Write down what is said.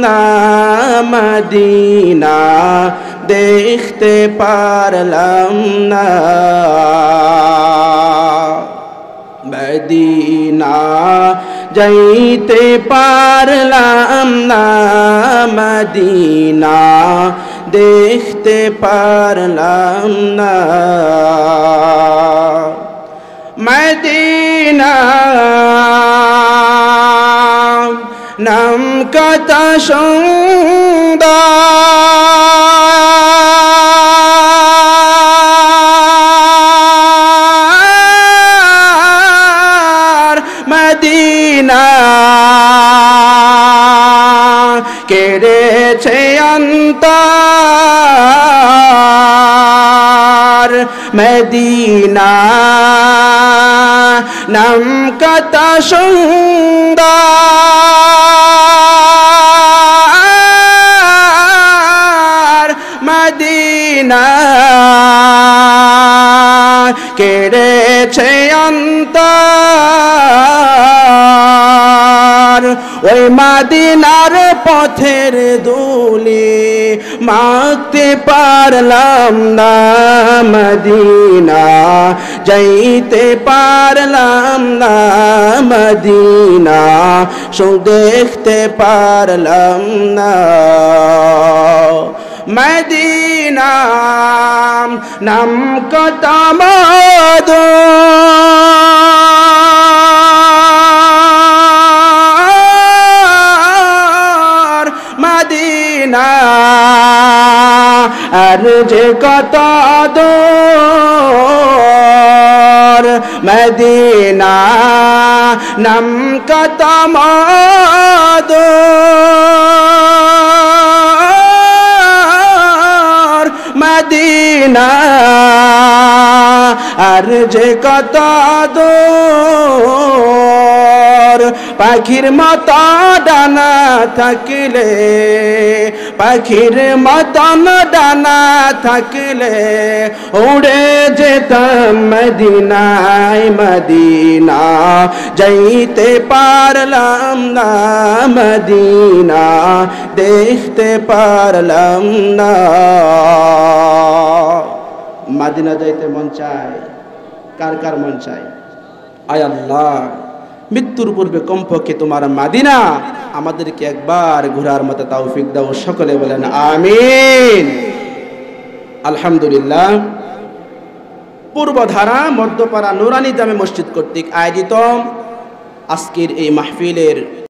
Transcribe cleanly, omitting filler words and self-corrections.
না মদিনা দেখতে পারলাম না মদিনা যাইতে পারলাম না মদিনা দেখতে পারলাম না মদিনা নাম কত সুন্দর মদিনা কেড়েছে অন্তর মদিনা নাম কত সুন্দর মদিনা কেড়েছে অন্তর ওই মদিনার পথের ধুলি মাখতে পারলাম না মদিনা যাইতে পারলাম না মদিনা দেখতে পারলাম না মদিনা নাম কত মধু মদিনা আর যে কত দূর মদিনা নাম কত মধু মদিনা আর যে কত দূর পাখির মতো ডানা থাকলে পাখির মতন ডানা থাকলে উড়ে যেতাম মদিনায় মদিনা যাইতে পারলাম না মদিনা দেখতে পারলাম না মদিনা যাইতে মন চায় কার কার মন চায় আয় আল্লাহ মৃত্যুর পূর্বে কমপক্ষে তোমার মদিনা আমাদেরকে একবার ঘোরার মতো তৌফিক দাও সকলে বলেন আমিন আলহামদুলিল্লাহ পূর্বধারা মধ্যপাড়া নুরানি জামে মসজিদ কর্তৃক আয়োজিত আজকের এই মাহফিলের